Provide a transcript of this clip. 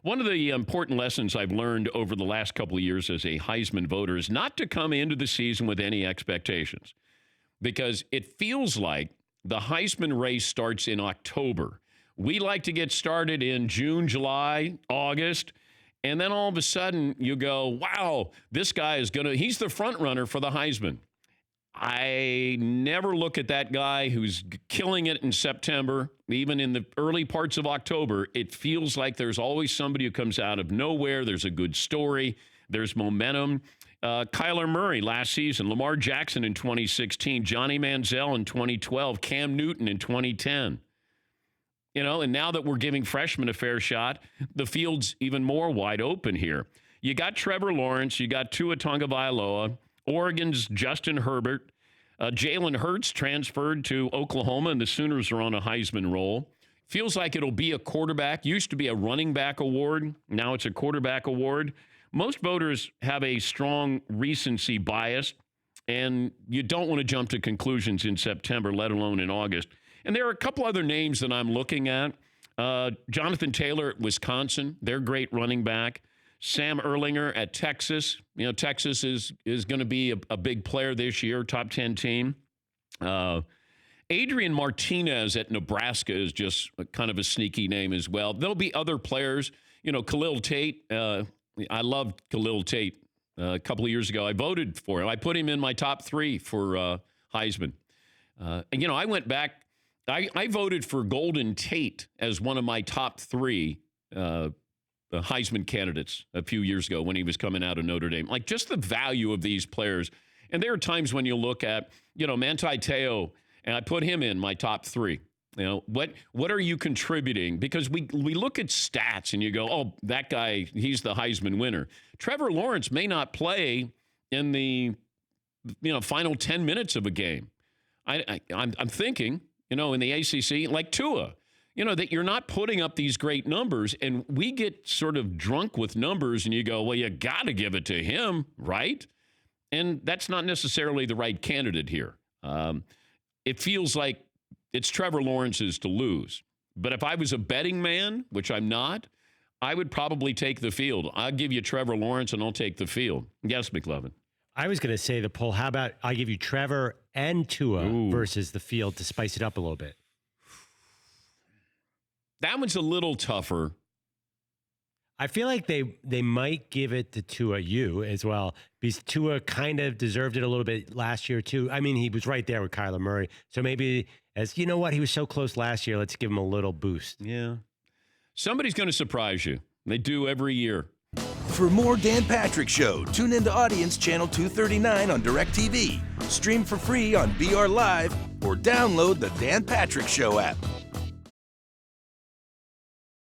One of the important lessons I've learned over the last couple of years as a Heisman voter is not to come into the season with any expectations, because it feels like the Heisman race starts in October. We like to get started in June, July, August, and then all of a sudden you go, wow, this guy he's the front runner for the Heisman. I never look at that guy who's killing it in September, even in the early parts of October. It feels like there's always somebody who comes out of nowhere. There's a good story. There's momentum. Kyler Murray last season, Lamar Jackson in 2016, Johnny Manziel in 2012, Cam Newton in 2010. And now that we're giving freshmen a fair shot, the field's even more wide open here. You got Trevor Lawrence. You got Tua Tagovailoa. Oregon's Justin Herbert. Jalen Hurts transferred to Oklahoma, and the Sooners are on a Heisman roll. Feels like it'll be a quarterback. Used to be a running back award. Now it's a quarterback award. Most voters have a strong recency bias, and you don't want to jump to conclusions in September, let alone in August. And there are a couple other names that I'm looking at. Jonathan Taylor at Wisconsin, their great running back. Sam Erlinger at Texas. Texas is going to be a big player this year, top 10 team. Adrian Martinez at Nebraska is just kind of a sneaky name as well. There'll be other players. Khalil Tate. I loved Khalil Tate a couple of years ago. I voted for him. I put him in my top 3 for Heisman. And, I went back. I voted for Golden Tate as one of my top 3 Heisman candidates a few years ago when he was coming out of Notre Dame. Like, just the value of these players. And there are times when you look at, Manti Te'o, and I put him in my top 3. What are you contributing? Because we look at stats and you go, oh, that guy, he's the Heisman winner. Trevor Lawrence may not play in the final 10 minutes of a game. I'm thinking, in the ACC, like Tua. That you're not putting up these great numbers, and we get sort of drunk with numbers, and you go, well, you got to give it to him, right? And that's not necessarily the right candidate here. It feels like it's Trevor Lawrence's to lose. But if I was a betting man, which I'm not, I would probably take the field. I'll give you Trevor Lawrence, and I'll take the field. Yes, McLovin. I was going to say the poll, how about I give you Trevor and Tua versus the field to spice it up a little bit? That one's a little tougher. I feel like they might give it to Tua as well, because Tua kind of deserved it a little bit last year too. I mean, he was right there with Kyler Murray. So maybe he was so close last year, let's give him a little boost. Yeah. Somebody's going to surprise you. They do every year. For more Dan Patrick Show, tune into Audience Channel 239 on DirecTV. Stream for free on BR Live or download the Dan Patrick Show app.